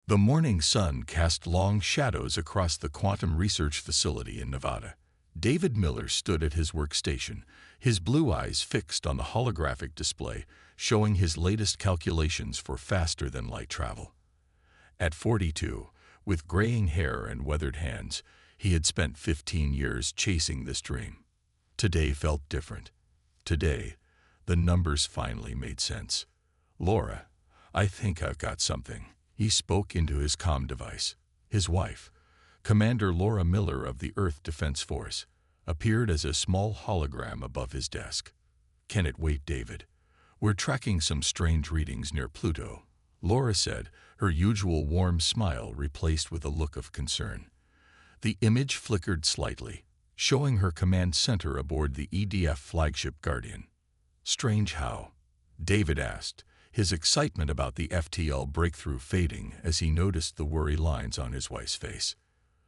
The morning sun cast long shadows across the quantum research facility in Nevada. David Miller stood at his workstation, his blue eyes fixed on the holographic display, showing his latest calculations for faster-than-light travel. At 42, with graying hair and weathered hands, he had spent 15 years chasing this dream. Today felt different. Today, the numbers finally made sense. "Laura, I think I've got something." He spoke into his comm device. His wife, Commander Laura Miller of the Earth Defense Force, appeared as a small hologram above his desk. "Can it wait, David? We're tracking some strange readings near Pluto," Laura said, her usual warm smile replaced with a look of concern. The image flickered slightly, showing her command center aboard the EDF flagship Guardian. "Strange how?" David asked, his excitement about the FTL breakthrough fading as he noticed the worry lines on his wife's face.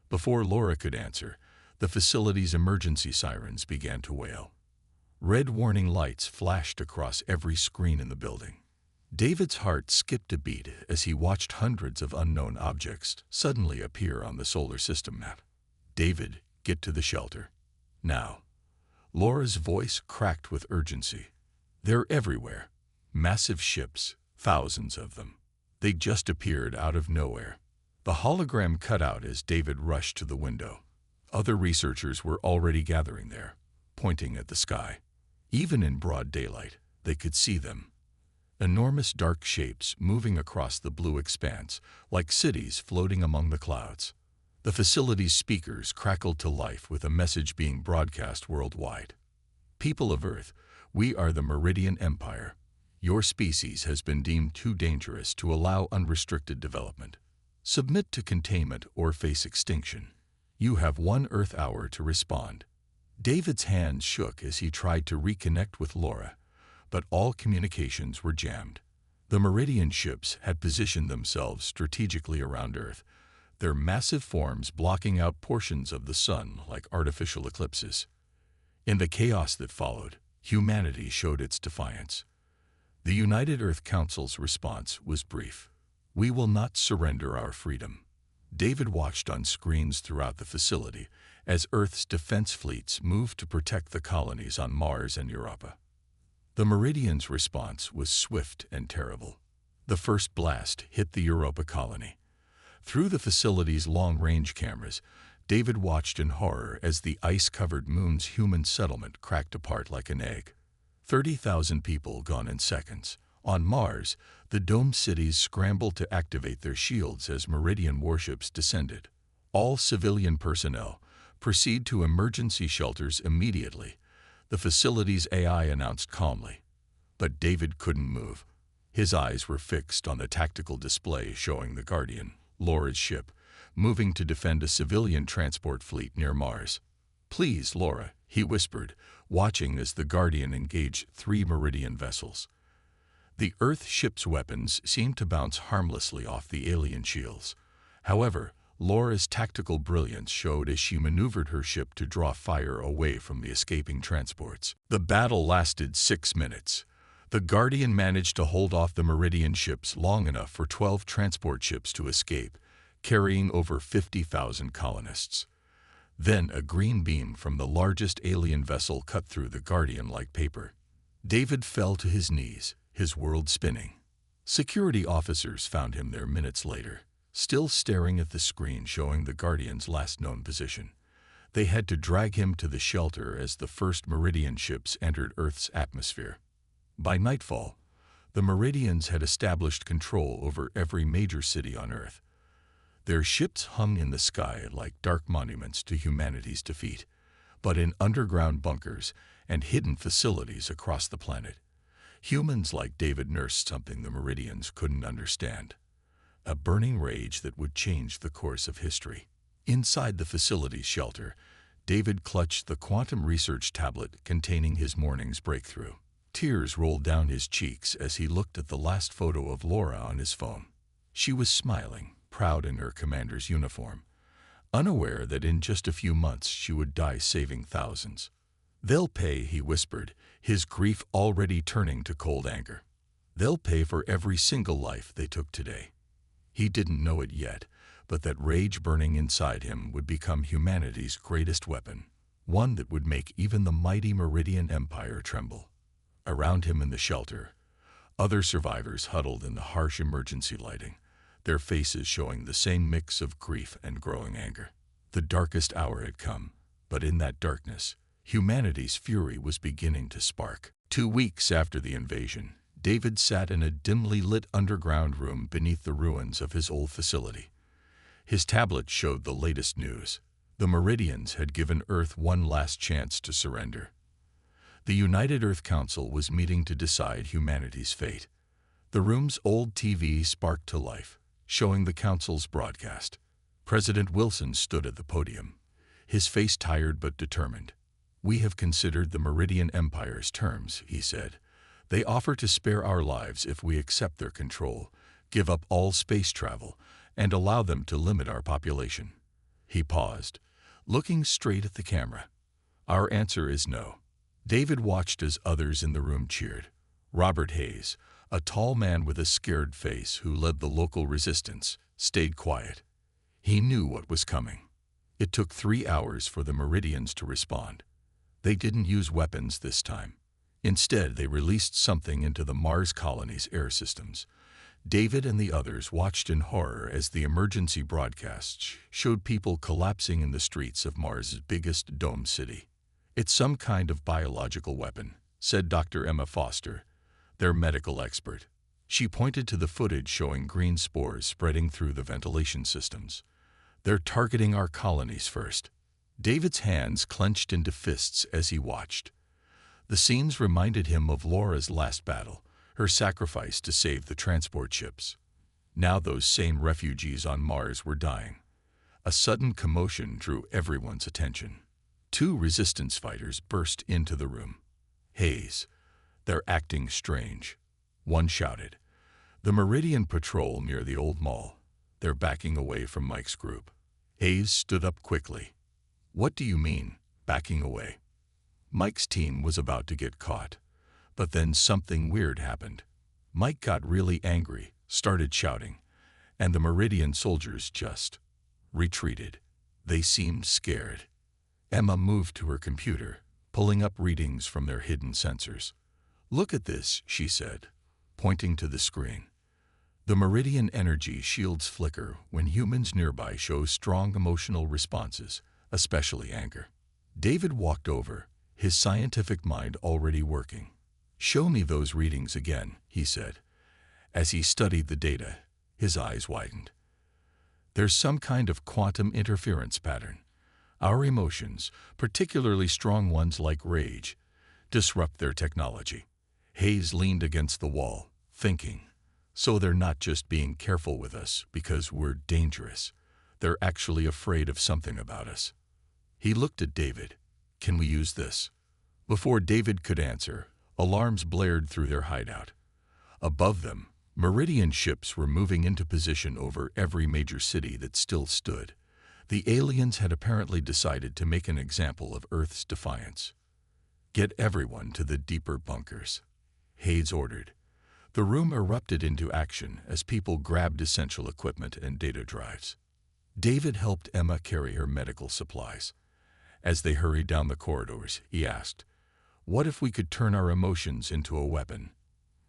Before Laura could answer, the facility's emergency sirens began to wail. Red warning lights flashed across every screen in the building. David's heart skipped a beat as he watched hundreds of unknown objects suddenly appear on the solar system map. "David, get to the shelter. Now." Laura's voice cracked with urgency. "They're everywhere. Massive ships, thousands of them. They just appeared out of nowhere." The hologram cut out as David rushed to the window. Other researchers were already gathering there, pointing at the sky. Even in broad daylight, they could see them. Enormous dark shapes moving across the blue expanse, like cities floating among the clouds. The facility's speakers crackled to life with a message being broadcast worldwide. "People of Earth, we are the Meridian Empire. Your species has been deemed too dangerous to allow unrestricted development. Submit to containment or face extinction. You have 1 Earth hour to respond." David's hands shook as he tried to reconnect with Laura, but all communications were jammed. The Meridian ships had positioned themselves strategically around Earth, their massive forms blocking out portions of the sun like artificial eclipses. In the chaos that followed, humanity showed its defiance. The United Earth Council's response was brief. "We will not surrender our freedom." David watched on screens throughout the facility as Earth's defense fleets moved to protect the colonies on Mars and Europa. The Meridian's response was swift and terrible. The first blast hit the Europa colony. Through the facility's long-range cameras, David watched in horror as the ice-covered moon's human settlement cracked apart like an egg. 30,000 people gone in seconds. On Mars, the domed cities scrambled to activate their shields as Meridian warships descended. "All civilian personnel, proceed to emergency shelters immediately," the facility's AI announced calmly. But David couldn't move. His eyes were fixed on the tactical display showing the Guardian, Laura's ship, moving to defend a civilian transport fleet near Mars. "Please, Laura," he whispered, watching as the Guardian engaged 3 Meridian vessels. The Earth ship's weapons seemed to bounce harmlessly off the alien shields. However, Laura's tactical brilliance showed as she maneuvered her ship to draw fire away from the escaping transports. The battle lasted 6 minutes. The Guardian managed to hold off the Meridian ships long enough for 12 transport ships to escape, carrying over 50,000 colonists. Then a green beam from the largest alien vessel cut through the Guardian like paper. David fell to his knees, his world spinning. Security officers found him there minutes later, still staring at the screen showing the Guardian's last known position. They had to drag him to the shelter as the first Meridian ships entered Earth's atmosphere. By nightfall, the Meridians had established control over every major city on Earth. Their ships hung in the sky like dark monuments to humanity's defeat, but in underground bunkers and hidden facilities across the planet, humans like David nursed something the Meridians couldn't understand. A burning rage that would change the course of history. Inside the facility's shelter, David clutched the quantum research tablet containing his morning's breakthrough. Tears rolled down his cheeks as he looked at the last photo of Laura on his phone. She was smiling, proud in her commander's uniform, unaware that in just a few months she would die saving thousands. "They'll pay," he whispered, his grief already turning to cold anger. "They'll pay for every single life they took today." He didn't know it yet, but that rage burning inside him would become humanity's greatest weapon, one that would make even the mighty Meridian Empire tremble. Around him in the shelter, other survivors huddled in the harsh emergency lighting, their faces showing the same mix of grief and growing anger. The darkest hour had come, but in that darkness, humanity's fury was beginning to spark. 2 weeks after the invasion, David sat in a dimly lit underground room beneath the ruins of his old facility. His tablet showed the latest news. The Meridians had given Earth one last chance to surrender. The United Earth Council was meeting to decide humanity's fate. The room's old TV sparked to life, showing the Council's broadcast. President Wilson stood at the podium, his face tired but determined. "We have considered the Meridian Empire's terms," he said. "They offer to spare our lives if we accept their control, give up all space travel, and allow them to limit our population." He paused, looking straight at the camera. "Our answer is no." David watched as others in the room cheered. Robert Hayes, a tall man with a scared face who led the local resistance, stayed quiet. He knew what was coming. It took 3 hours for the Meridians to respond. They didn't use weapons this time. Instead, they released something into the Mars colony's air systems. David and the others watched in horror as the emergency broadcasts showed people collapsing in the streets of Mars's biggest dome city. "It's some kind of biological weapon," said Dr. Emma Foster, their medical expert. She pointed to the footage showing green spores spreading through the ventilation systems. "They're targeting our colonies first." David's hands clenched into fists as he watched. The scenes reminded him of Laura's last battle, her sacrifice to save the transport ships. Now those same refugees on Mars were dying. A sudden commotion drew everyone's attention. 2 resistance fighters burst into the room. "Hayes, they're acting strange," one shouted. "The Meridian patrol near the old mall. They're backing away from Mike's group." Hayes stood up quickly. "What do you mean, backing away?" Mike's team was about to get caught. But then something weird happened. Mike got really angry, started shouting, and the Meridian soldiers just retreated. They seemed scared. Emma moved to her computer, pulling up readings from their hidden sensors. "Look at this," she said, pointing to the screen. "The Meridian energy shields flicker when humans nearby show strong emotional responses, especially anger." David walked over, his scientific mind already working. "Show me those readings again," he said. As he studied the data, his eyes widened. "There's some kind of quantum interference pattern. Our emotions, particularly strong ones like rage, disrupt their technology." Hayes leaned against the wall, thinking, "So they're not just being careful with us because we're dangerous. They're actually afraid of something about us." He looked at David. "Can we use this?" Before David could answer, alarms blared through their hideout. Above them, Meridian ships were moving into position over every major city that still stood. The aliens had apparently decided to make an example of Earth's defiance. "Get everyone to the deeper bunkers," Hayes ordered. The room erupted into action as people grabbed essential equipment and data drives. David helped Emma carry her medical supplies. As they hurried down the corridors, he asked, "What if we could turn our emotions into a weapon?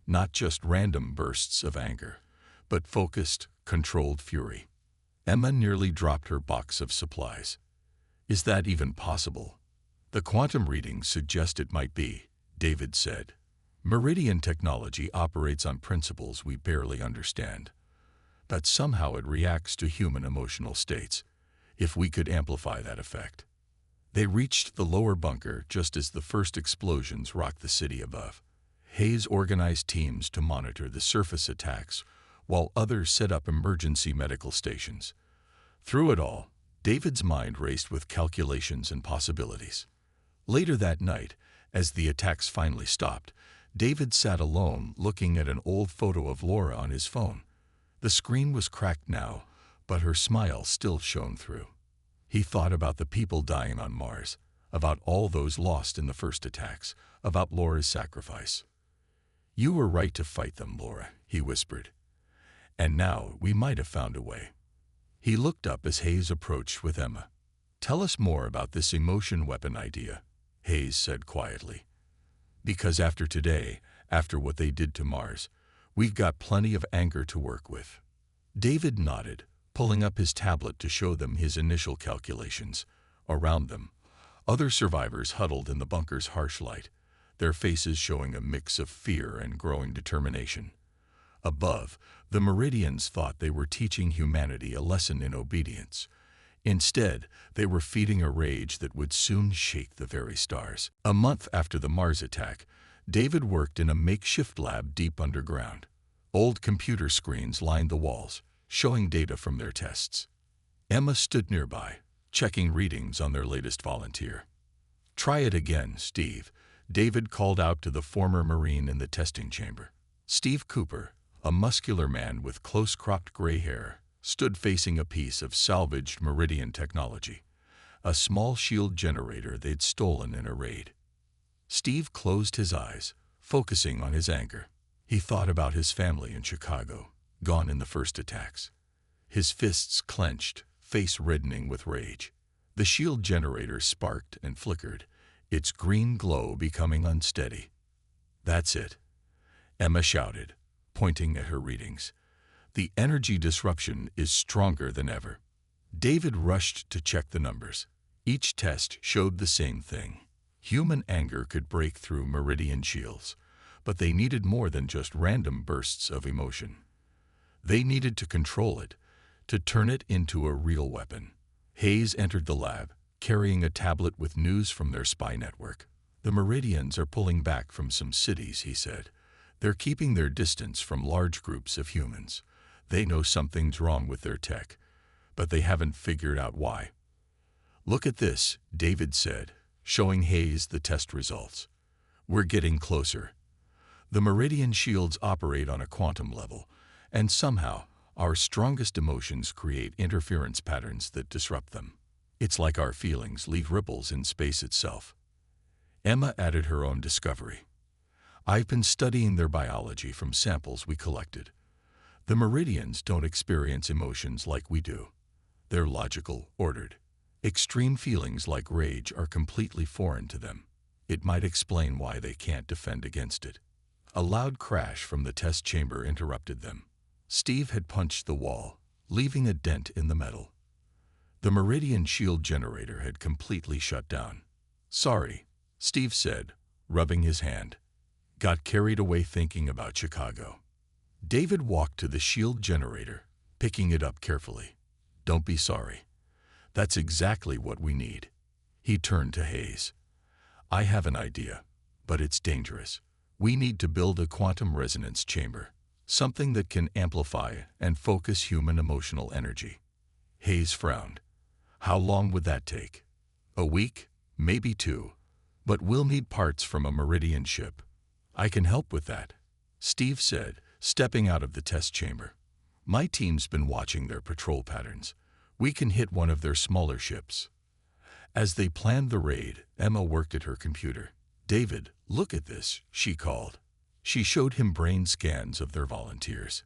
Not just random bursts of anger, but focused, controlled fury." Emma nearly dropped her box of supplies. "Is that even possible?" "The quantum readings suggest it might be," David said. "Meridian technology operates on principles we barely understand. But somehow it reacts to human emotional states. If we could amplify that effect." They reached the lower bunker just as the first explosions rocked the city above. Hayes organized teams to monitor the surface attacks, while others set up emergency medical stations. Through it all, David's mind raced with calculations and possibilities. Later that night, as the attacks finally stopped, David sat alone looking at an old photo of Laura on his phone. The screen was cracked now, but her smile still shone through. He thought about the people dying on Mars, about all those lost in the first attacks, about Laura's sacrifice. "You were right to fight them, Laura," he whispered. And now we might have found a way. He looked up as Hayes approached with Emma. "Tell us more about this emotion weapon idea," Hayes said quietly. "Because after today, after what they did to Mars, we've got plenty of anger to work with." David nodded, pulling up his tablet to show them his initial calculations. Around them, other survivors huddled in the bunker's harsh light, their faces showing a mix of fear and growing determination. Above, the Meridians thought they were teaching humanity a lesson in obedience. Instead, they were feeding a rage that would soon shake the very stars. A month after the Mars attack, David worked in a makeshift lab deep underground. Old computer screens lined the walls, showing data from their tests. Emma stood nearby, checking readings on their latest volunteer. "Try it again, Steve," David called out to the former Marine in the testing chamber. Steve Cooper, a muscular man with close-cropped gray hair, stood facing a piece of salvaged Meridian technology, a small shield generator they'd stolen in a raid. Steve closed his eyes, focusing on his anger. He thought about his family in Chicago, gone in the first attacks. His fists clenched, face reddening with rage. The shield generator sparked and flickered, its green glow becoming unsteady. "That's it," Emma shouted, pointing at her readings. "The energy disruption is stronger than ever." David rushed to check the numbers. Each test showed the same thing. Human anger could break through Meridian shields, but they needed more than just random bursts of emotion. They needed to control it, to turn it into a real weapon. Hayes entered the lab, carrying a tablet with news from their spy network. "The Meridians are pulling back from some cities," he said. "They're keeping their distance from large groups of humans. They know something's wrong with their tech, but they haven't figured out why." "Look at this," David said, showing Hayes the test results. "We're getting closer. The Meridian shields operate on a quantum level, and somehow our strongest emotions create interference patterns that disrupt them. It's like our feelings leave ripples in space itself." Emma added her own discovery. "I've been studying their biology from samples we collected. The Meridians don't experience emotions like we do. They're logical, ordered. Extreme feelings like rage are completely foreign to them. It might explain why they can't defend against it." A loud crash from the test chamber interrupted them. Steve had punched the wall, leaving a dent in the metal. The Meridian shield generator had completely shut down. "Sorry," Steve said, rubbing his hand. "Got carried away thinking about Chicago." David walked to the shield generator, picking it up carefully. "Don't be sorry. That's exactly what we need." He turned to Hayes. "I have an idea, but it's dangerous. We need to build a quantum resonance chamber, something that can amplify and focus human emotional energy." Hayes frowned. "How long would that take?" "A week, maybe 2. But we'll need parts from a Meridian ship." "I can help with that," Steve said, stepping out of the test chamber. "My team's been watching their patrol patterns. We can hit one of their smaller ships." As they planned the raid, Emma worked at her computer. "David, look at this," she called. She showed him brain scans of their volunteers.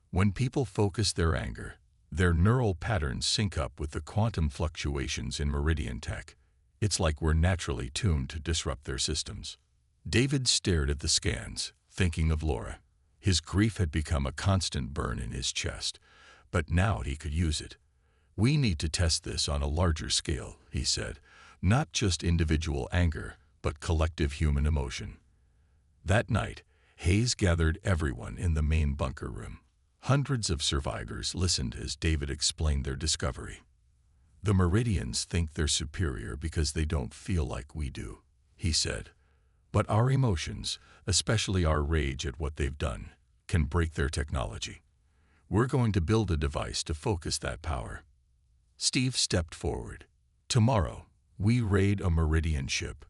When people focus their anger, their neural patterns sync up with the quantum fluctuations in Meridian tech. It's like we're naturally tuned to disrupt their systems. David stared at the scans, thinking of Laura. His grief had become a constant burn in his chest, but now he could use it. "We need to test this on a larger scale," he said. "Not just individual anger, but collective human emotion." That night, Hayes gathered everyone in the main bunker room. Hundreds of survivors listened as David explained their discovery. "The Meridians think they're superior because they don't feel like we do," he said. "But our emotions, especially our rage at what they've done, can break their technology. We're going to build a device to focus that power." Steve stepped forward. "Tomorrow, we raid a Meridian ship.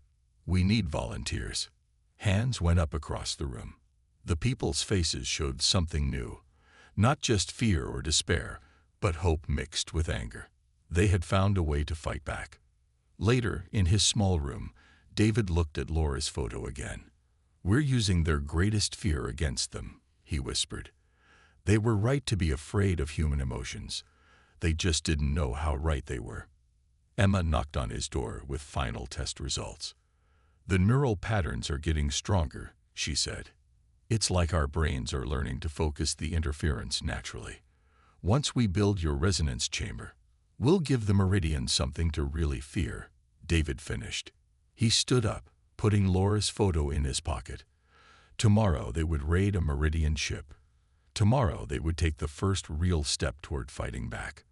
We need volunteers." Hands went up across the room. The people's faces showed something new. Not just fear or despair, but hope mixed with anger. They had found a way to fight back. Later, in his small room, David looked at Laura's photo again. "We're using their greatest fear against them," he whispered. They were right to be afraid of human emotions. They just didn't know how right they were. Emma knocked on his door with final test results. "The neural patterns are getting stronger," she said. "It's like our brains are learning to focus the interference naturally. Once we build your resonance chamber, we'll give the Meridian something to really fear." David finished. He stood up, putting Laura's photo in his pocket. Tomorrow they would raid a Meridian ship. Tomorrow they would take the first real step toward fighting back.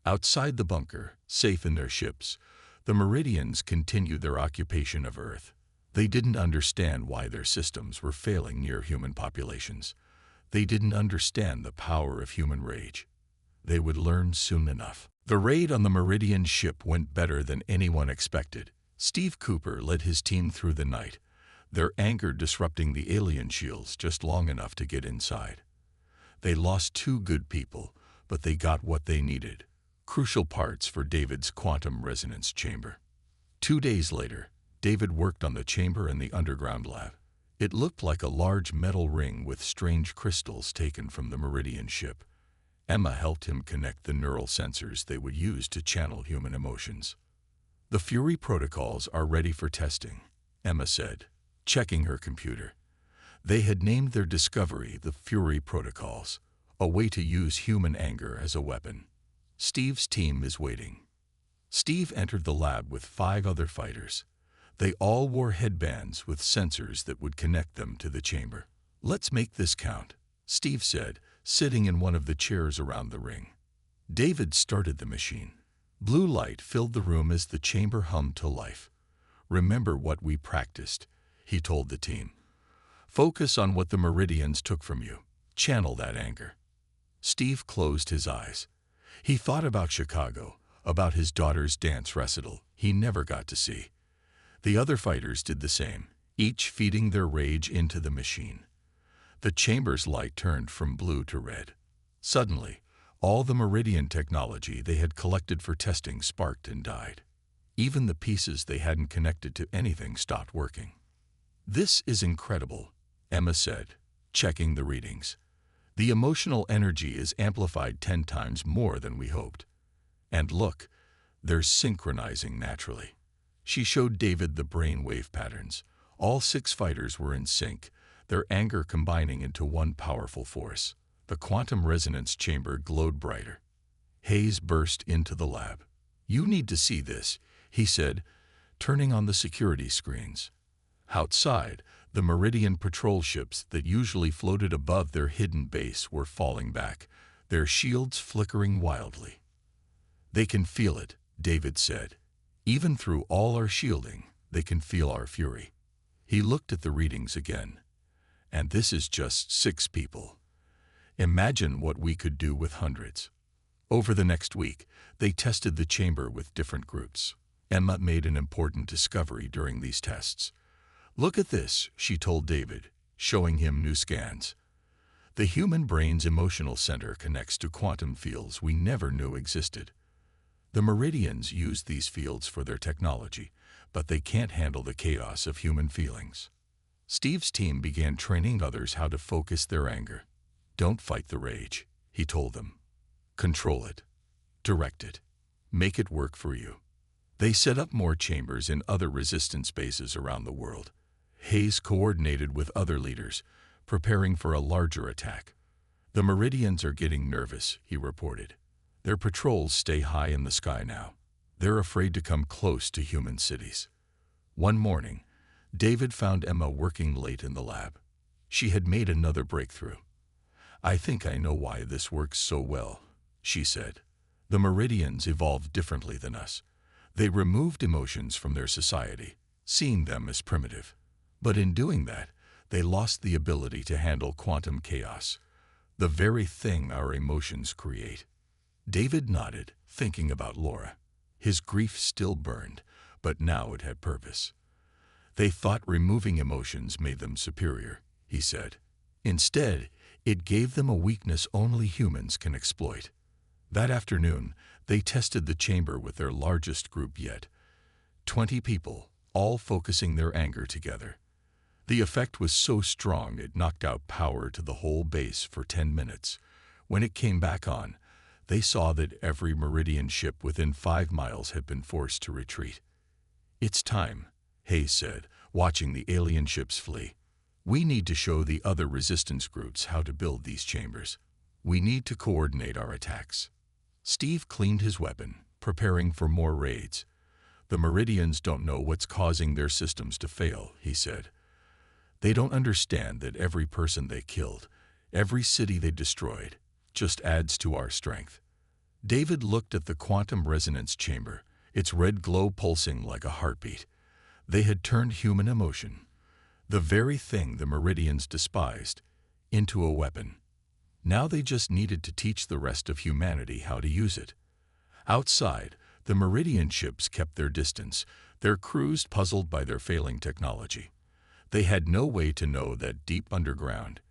Outside the bunker, safe in their ships, the Meridians continued their occupation of Earth. They didn't understand why their systems were failing near human populations. They didn't understand the power of human rage. They would learn soon enough. The raid on the Meridian ship went better than anyone expected. Steve Cooper led his team through the night, their anger disrupting the alien shields just long enough to get inside. They lost 2 good people, but they got what they needed: crucial parts for David's quantum resonance chamber. 2 days later, David worked on the chamber in the underground lab. It looked like a large metal ring with strange crystals taken from the Meridian ship. Emma helped him connect the neural sensors they would use to channel human emotions. "The Fury protocols are ready for testing," Emma said, checking her computer. They had named their discovery the Fury protocols, a way to use human anger as a weapon. "Steve's team is waiting." Steve entered the lab with 5 other fighters. They all wore headbands with sensors that would connect them to the chamber. "Let's make this count," Steve said, sitting in one of the chairs around the ring. David started the machine. Blue light filled the room as the chamber hummed to life. "Remember what we practiced," he told the team. "Focus on what the Meridians took from you. Channel that anger." Steve closed his eyes. He thought about Chicago, about his daughter's dance recital he never got to see. The other fighters did the same, each feeding their rage into the machine. The chamber's light turned from blue to red. Suddenly, all the Meridian technology they had collected for testing sparked and died. Even the pieces they hadn't connected to anything stopped working. "This is incredible," Emma said, checking the readings. "The emotional energy is amplified 10 times more than we hoped. And look, they're synchronizing naturally." She showed David the brainwave patterns. All 6 fighters were in sync, their anger combining into one powerful force. The quantum resonance chamber glowed brighter. Hayes burst into the lab. "You need to see this," he said, turning on the security screens. Outside, the Meridian patrol ships that usually floated above their hidden base were falling back, their shields flickering wildly. "They can feel it," David said. "Even through all our shielding, they can feel our fury." He looked at the readings again. "And this is just 6 people. Imagine what we could do with hundreds." Over the next week, they tested the chamber with different groups. Emma made an important discovery during these tests. "Look at this," she told David, showing him new scans. "The human brain's emotional center connects to quantum fields we never knew existed. The Meridians use these fields for their technology, but they can't handle the chaos of human feelings." Steve's team began training others how to focus their anger. "Don't fight the rage," he told them. "Control it. Direct it. Make it work for you." They set up more chambers in other resistance bases around the world. Hayes coordinated with other leaders, preparing for a larger attack. "The Meridians are getting nervous," he reported. "Their patrols stay high in the sky now. They're afraid to come close to human cities." One morning, David found Emma working late in the lab. She had made another breakthrough. "I think I know why this works so well," she said. "The Meridians evolved differently than us. They removed emotions from their society, seeing them as primitive. But in doing that, they lost the ability to handle quantum chaos, the very thing our emotions create." David nodded, thinking about Laura. His grief still burned, but now it had purpose. "They thought removing emotions made them superior," he said. "Instead, it gave them a weakness only humans can exploit." That afternoon, they tested the chamber with their largest group yet. 20 people, all focusing their anger together. The effect was so strong it knocked out power to the whole base for 10 minutes, When it came back on, they saw that every Meridian ship within 5 miles had been forced to retreat. "It's time," Hayes said, watching the alien ships flee. "We need to show the other resistance groups how to build these chambers. We need to coordinate our attacks." Steve cleaned his weapon, preparing for more raids. "The Meridians don't know what's causing their systems to fail," he said. "They don't understand that every person they killed, every city they destroyed, just adds to our strength." David looked at the quantum resonance chamber, its red glow pulsing like a heartbeat. They had turned human emotion, the very thing the Meridians despised, into a weapon. Now they just needed to teach the rest of humanity how to use it. Outside, the Meridian ships kept their distance, their crews puzzled by their failing technology. They had no way to know that deep underground,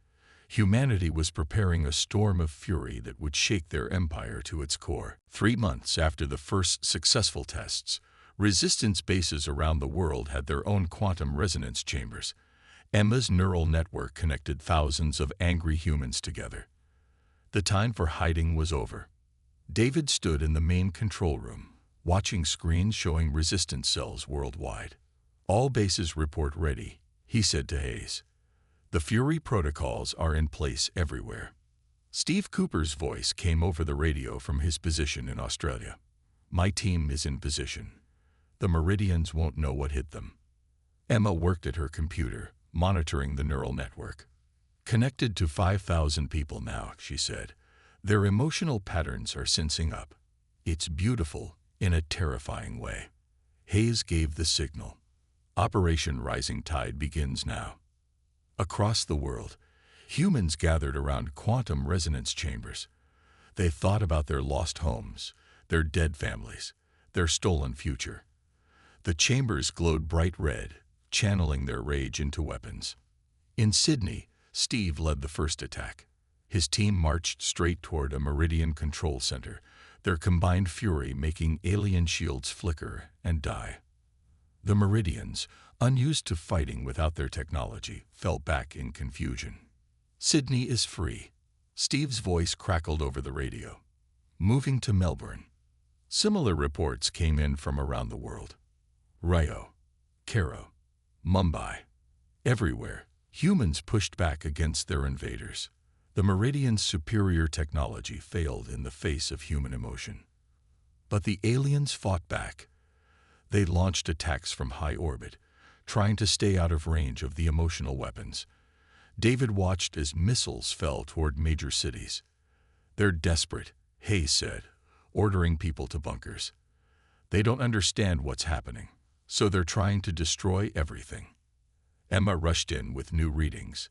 humanity was preparing a storm of fury that would shake their empire to its core. 3 months after the first successful tests, resistance bases around the world had their own quantum resonance chambers. Emma's neural network connected thousands of angry humans together. The time for hiding was over. David stood in the main control room, watching screens showing resistance cells worldwide. "All bases report ready," he said to Hayes. "The Fury protocols are in place everywhere." Steve Cooper's voice came over the radio from his position in Australia. "My team is in position. The Meridians won't know what hit them." Emma worked at her computer, monitoring the neural network. "Connected to 5,000 people now," she said. "Their emotional patterns are sensing up. It's beautiful in a terrifying way." Hayes gave the signal. "Operation Rising Tide begins now." Across the world, humans gathered around quantum resonance chambers. They thought about their lost homes, their dead families, their stolen future. The chambers glowed bright red, channeling their rage into weapons. In Sydney, Steve led the first attack. His team marched straight toward a Meridian control center, their combined fury making alien shields flicker and die. The Meridians, unused to fighting without their technology, fell back in confusion. "Sydney is free," Steve's voice crackled over the radio. "Moving to Melbourne." Similar reports came in from around the world. Rio, Cairo, Mumbai. Everywhere, humans pushed back against their invaders. The Meridians' superior technology failed in the face of human emotion. But the aliens fought back. They launched attacks from high orbit, trying to stay out of range of the emotional weapons. David watched as missiles fell toward major cities. "They're desperate," Hayes said, ordering people to bunkers. "They don't understand what's happening, so they're trying to destroy everything." Emma rushed in with new readings.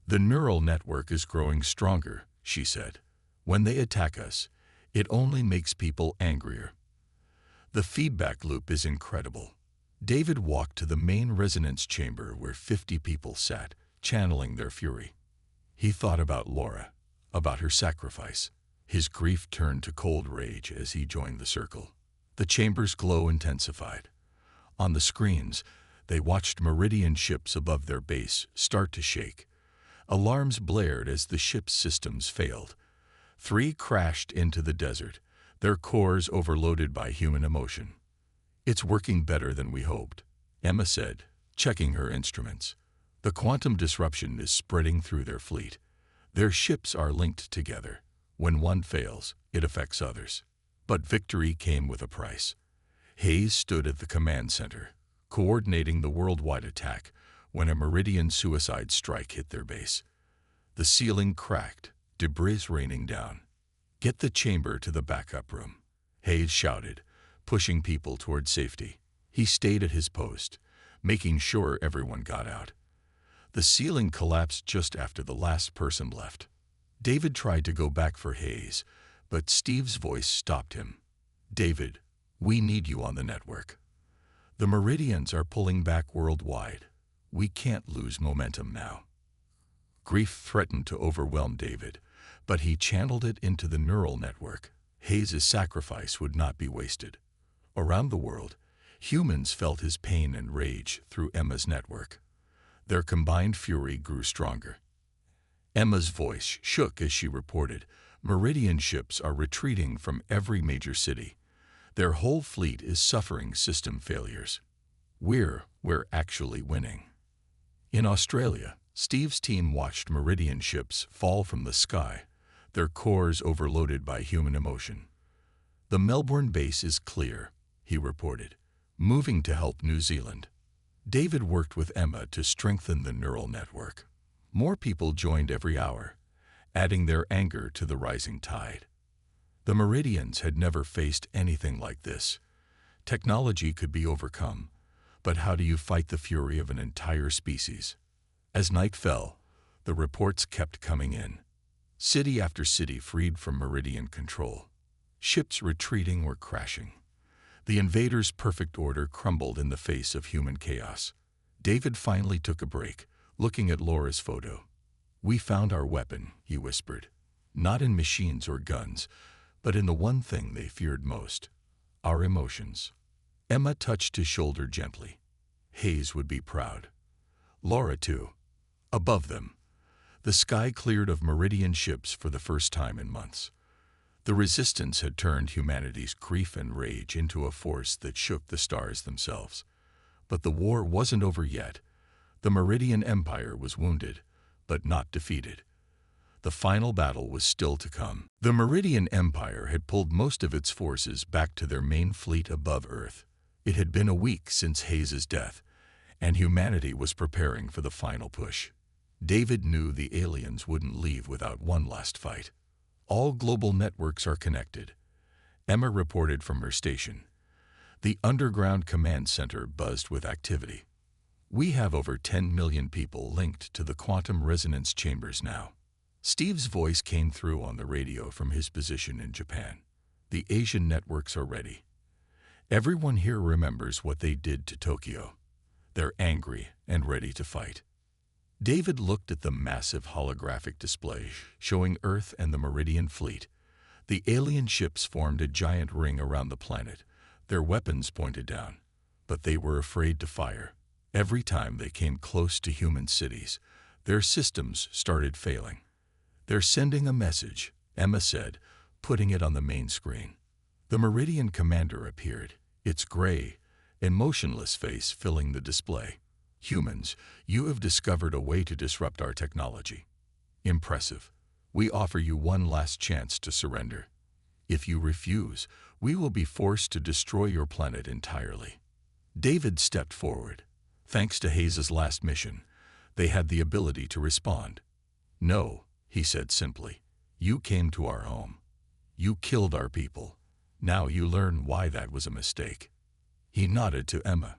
"The neural network is growing stronger," she said. "When they attack us, it only makes people angrier. The feedback loop is incredible." David walked to the main resonance chamber where 50 people sat, channeling their fury. He thought about Laura, about her sacrifice. His grief turned to cold rage as he joined the circle. The chamber's glow intensified. On the screens, they watched Meridian ships above their base start to shake. Alarms blared as the ship's systems failed. 3 crashed into the desert, their cores overloaded by human emotion. "It's working better than we hoped," Emma said, checking her instruments. "The quantum disruption is spreading through their fleet. Their ships are linked together. When one fails, it affects others." But victory came with a price. Hayes stood at the command center, coordinating the worldwide attack when a Meridian suicide strike hit their base. The ceiling cracked, debris raining down. "Get the chamber to the backup room," Hayes shouted, pushing people toward safety. He stayed at his post, making sure everyone got out. The ceiling collapsed just after the last person left. David tried to go back for Hayes, but Steve's voice stopped him. "David, we need you on the network. The Meridians are pulling back worldwide. We can't lose momentum now." Grief threatened to overwhelm David, but he channeled it into the neural network. Hayes' sacrifice would not be wasted. Around the world, humans felt his pain and rage through Emma's network. Their combined fury grew stronger. Emma's voice shook as she reported, Meridian ships are retreating from every major city. Their whole fleet is suffering system failures. We're actually winning. In Australia, Steve's team watched Meridian ships fall from the sky, their cores overloaded by human emotion. The Melbourne base is clear, he reported, moving to help New Zealand. David worked with Emma to strengthen the neural network. More people joined every hour, adding their anger to the rising tide. The Meridians had never faced anything like this. Technology could be overcome, but how do you fight the fury of an entire species? As night fell, the reports kept coming in. City after city freed from Meridian control. Ships retreating or crashing. The invaders' perfect order crumbled in the face of human chaos. David finally took a break, looking at Laura's photo. We found our weapon, he whispered. Not in machines or guns, but in the one thing they feared most, our emotions. Emma touched his shoulder gently. Hayes would be proud. Laura, too. Above them, the sky cleared of Meridian ships for the first time in months. The resistance had turned humanity's grief and rage into a force that shook the stars themselves. But the war wasn't over yet. The Meridian Empire was wounded, but not defeated. The final battle was still to come. The Meridian Empire had pulled most of its forces back to their main fleet above Earth. It had been a week since Hayes's death, and humanity was preparing for the final push. David knew the aliens wouldn't leave without one last fight. All global networks are connected, Emma reported from her station. The underground command center buzzed with activity. We have over 10 million people linked to the quantum resonance chambers now. Steve's voice came through on the radio from his position in Japan. The Asian networks are ready. Everyone here remembers what they did to Tokyo. They're angry and ready to fight. David looked at the massive holographic display showing Earth and the Meridian fleet. The alien ships formed a giant ring around the planet, their weapons pointed down, but they were afraid to fire. Every time they came close to human cities, their systems started failing. They're sending a message, Emma said, putting it on the main screen. The Meridian commander appeared, its gray, emotionless face filling the display. Humans, you have discovered a way to disrupt our technology. Impressive. We offer you one last chance to surrender. If you refuse, we will be forced to destroy your planet entirely. David stepped forward. Thanks to Hayes's last mission, they had the ability to respond. No, he said simply. You came to our home. You killed our people. Now you learn why that was a mistake. He nodded to Emma.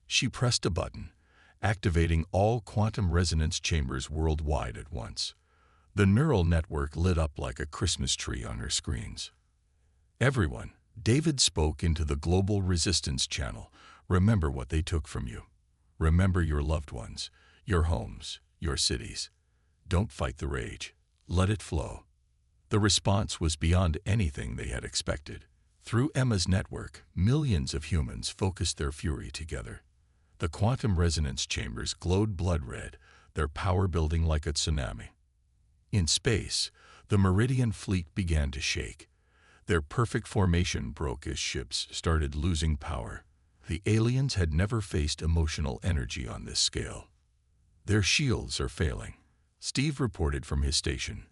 She pressed a button, activating all quantum resonance chambers worldwide at once. The neural network lit up like a Christmas tree on her screens. Everyone, David spoke into the global resistance channel, remember what they took from you. Remember your loved ones, your homes, your cities. Don't fight the rage. Let it flow. The response was beyond anything they had expected. Through Emma's network, millions of humans focused their fury together. The quantum resonance chambers glowed blood red, their power building like a tsunami. In space, the Meridian fleet began to shake. Their perfect formation broke as ships started losing power. The aliens had never faced emotional energy on this scale. Their shields are failing, Steve reported from his station.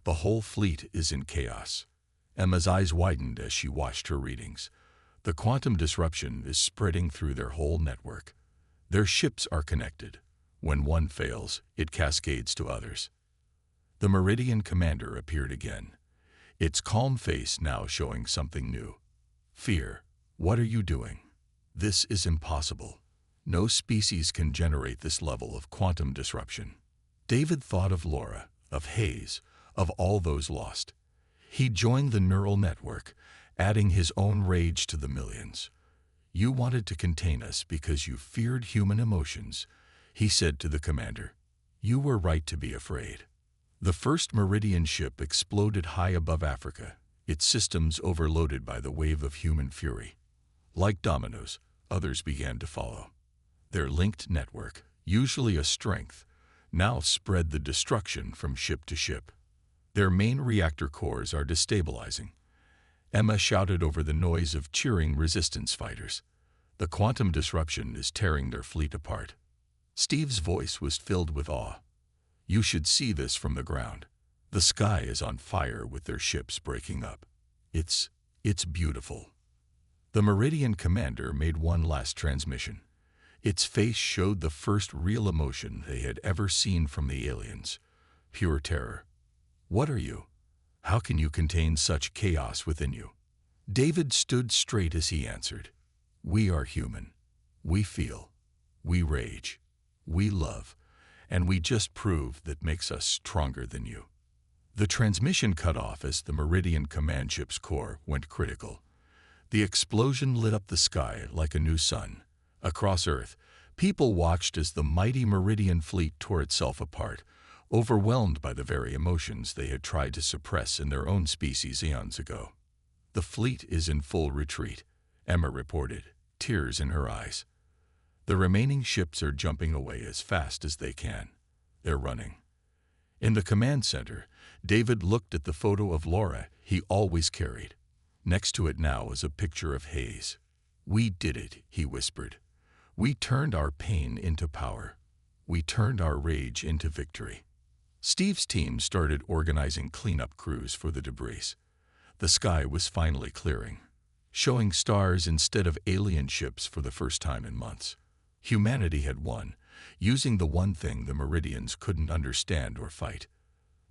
The whole fleet is in chaos. Emma's eyes widened as she watched her readings. The quantum disruption is spreading through their whole network. Their ships are connected. When one fails, it cascades to others. The Meridian commander appeared again, its calm face now showing something new. Fear. What are you doing? This is impossible. No species can generate this level of quantum disruption. David thought of Laura, of Hayes, of all those lost. He joined the neural network, adding his own rage to the millions. You wanted to contain us because you feared human emotions, he said to the commander. You were right to be afraid. The first Meridian ship exploded high above Africa, its systems overloaded by the wave of human fury. Like dominoes, others began to follow. Their linked network, usually a strength, now spread the destruction from ship to ship. Their main reactor cores are destabilizing. Emma shouted over the noise of cheering resistance fighters. The quantum disruption is tearing their fleet apart. Steve's voice was filled with awe. You should see this from the ground. The sky is on fire with their ships breaking up. It's beautiful. The Meridian commander made one last transmission. Its face showed the first real emotion they had ever seen from the aliens. Pure terror. What are you? How can you contain such chaos within you? David stood straight as he answered. We are human. We feel. We rage. We love. And we just proved that makes us stronger than you. The transmission cut off as the Meridian command ship's core went critical. The explosion lit up the sky like a new sun. Across Earth, people watched as the mighty Meridian fleet tore itself apart, overwhelmed by the very emotions they had tried to suppress in their own species eons ago. The fleet is in full retreat, Emma reported, tears in her eyes. The remaining ships are jumping away as fast as they can. They're running. In the command center, David looked at the photo of Laura he always carried. Next to it now was a picture of Hayes. We did it, he whispered. We turned our pain into power. We turned our rage into victory. Steve's team started organizing cleanup crews for the debris. The sky was finally clearing, showing stars instead of alien ships for the first time in months. Humanity had won, using the one thing the Meridians couldn't understand or fight: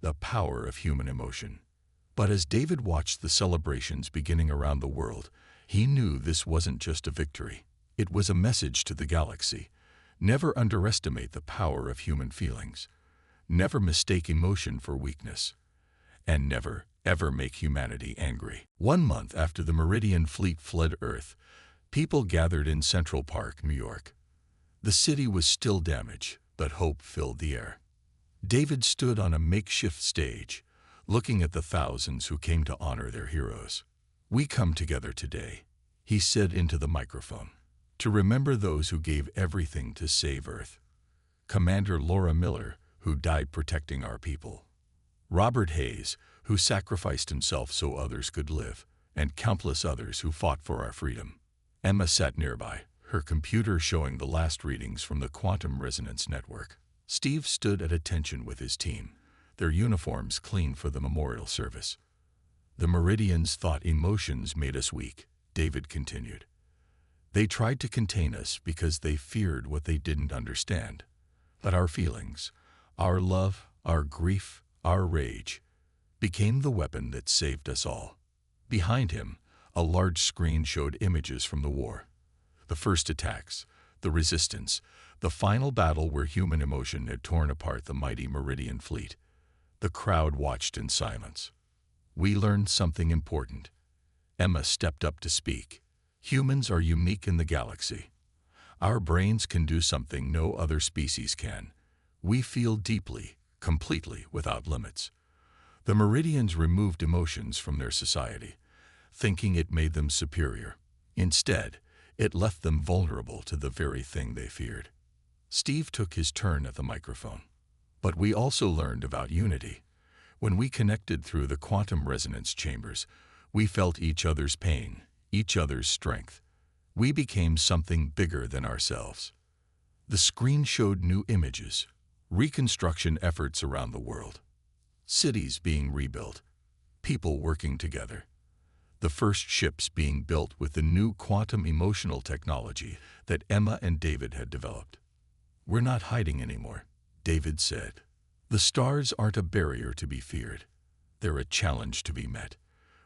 the power of human emotion. But as David watched the celebrations beginning around the world, he knew this wasn't just a victory. It was a message to the galaxy. Never underestimate the power of human feelings. Never mistake emotion for weakness. And never, ever make humanity angry. 1 month after the Meridian fleet fled Earth, people gathered in Central Park, New York. The city was still damaged, but hope filled the air. David stood on a makeshift stage, looking at the thousands who came to honor their heroes. We come together today, he said into the microphone, to remember those who gave everything to save Earth. Commander Laura Miller, who died protecting our people. Robert Hayes, who sacrificed himself so others could live, and countless others who fought for our freedom. Emma sat nearby, her computer showing the last readings from the quantum resonance network. Steve stood at attention with his team, their uniforms clean for the memorial service. The Meridians thought emotions made us weak, David continued. They tried to contain us because they feared what they didn't understand. But our feelings, our love, our grief, our rage, became the weapon that saved us all. Behind him, a large screen showed images from the war. The first attacks, the resistance, the final battle where human emotion had torn apart the mighty Meridian fleet. The crowd watched in silence. We learned something important. Emma stepped up to speak. Humans are unique in the galaxy. Our brains can do something no other species can. We feel deeply, completely, without limits. The Meridians removed emotions from their society, thinking it made them superior. Instead, it left them vulnerable to the very thing they feared. Steve took his turn at the microphone. But we also learned about unity. When we connected through the quantum resonance chambers, we felt each other's pain, each other's strength. We became something bigger than ourselves. The screen showed new images, reconstruction efforts around the world. Cities being rebuilt, people working together. The first ships being built with the new quantum emotional technology that Emma and David had developed. We're not hiding anymore, David said. The stars aren't a barrier to be feared. They're a challenge to be met.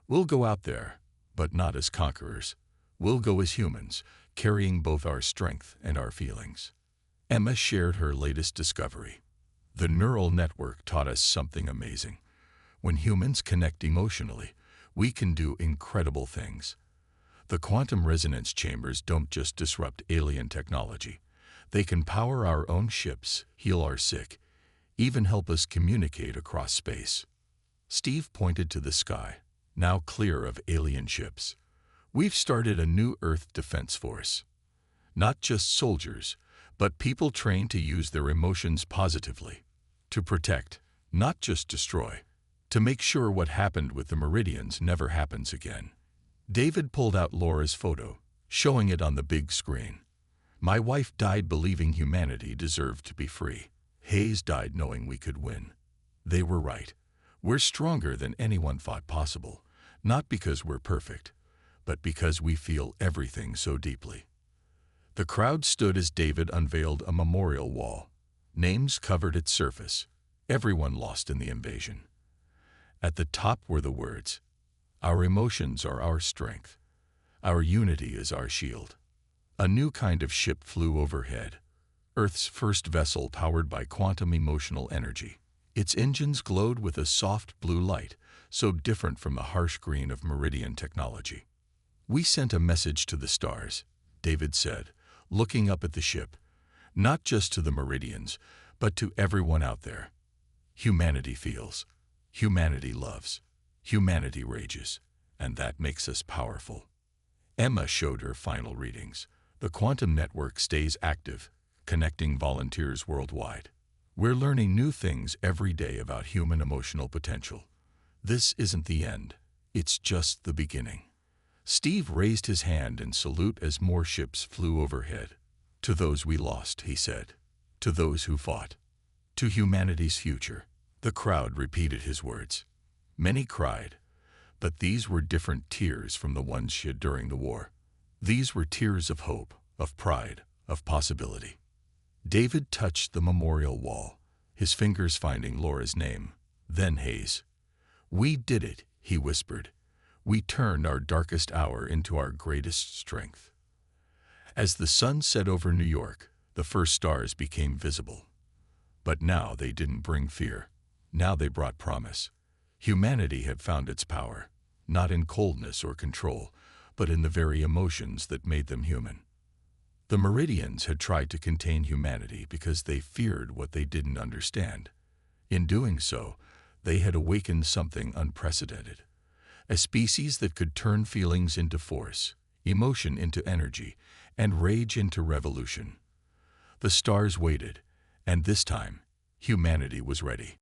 We'll go out there, but not as conquerors. We'll go as humans, carrying both our strength and our feelings. Emma shared her latest discovery. The neural network taught us something amazing. When humans connect emotionally, we can do incredible things. The quantum resonance chambers don't just disrupt alien technology. They can power our own ships, heal our sick, even help us communicate across space. Steve pointed to the sky, now clear of alien ships. We've started a new Earth Defense Force. Not just soldiers, but people trained to use their emotions positively. To protect, not just destroy. To make sure what happened with the Meridians never happens again. David pulled out Laura's photo, showing it on the big screen. My wife died believing humanity deserved to be free. Hayes died knowing we could win. They were right. We're stronger than anyone thought possible, not because we're perfect, but because we feel everything so deeply. The crowd stood as David unveiled a memorial wall. Names covered its surface. Everyone lost in the invasion. At the top were the words, "Our emotions are our strength. Our unity is our shield." A new kind of ship flew overhead. Earth's first vessel powered by quantum emotional energy. Its engines glowed with a soft blue light, so different from the harsh green of Meridian technology. "We sent a message to the stars," David said, looking up at the ship, "not just to the Meridians, but to everyone out there. Humanity feels, humanity loves, humanity rages, and that makes us powerful." Emma showed her final readings. The quantum network stays active, connecting volunteers worldwide. We're learning new things every day about human emotional potential. This isn't the end. It's just the beginning. Steve raised his hand in salute as more ships flew overhead. "To those we lost," he said. "To those who fought. To humanity's future." The crowd repeated his words. Many cried, but these were different tears from the ones shed during the war. These were tears of hope, of pride, of possibility. David touched the memorial wall, his fingers finding Laura's name, then Hayes. "We did it," he whispered. "We turned our darkest hour into our greatest strength." As the sun set over New York, the first stars became visible. But now they didn't bring fear. Now they brought promise. Humanity had found its power, not in coldness or control, but in the very emotions that made them human. The Meridians had tried to contain humanity because they feared what they didn't understand. In doing so, they had awakened something unprecedented. A species that could turn feelings into force, emotion into energy, and rage into revolution. The stars waited, and this time, humanity was ready.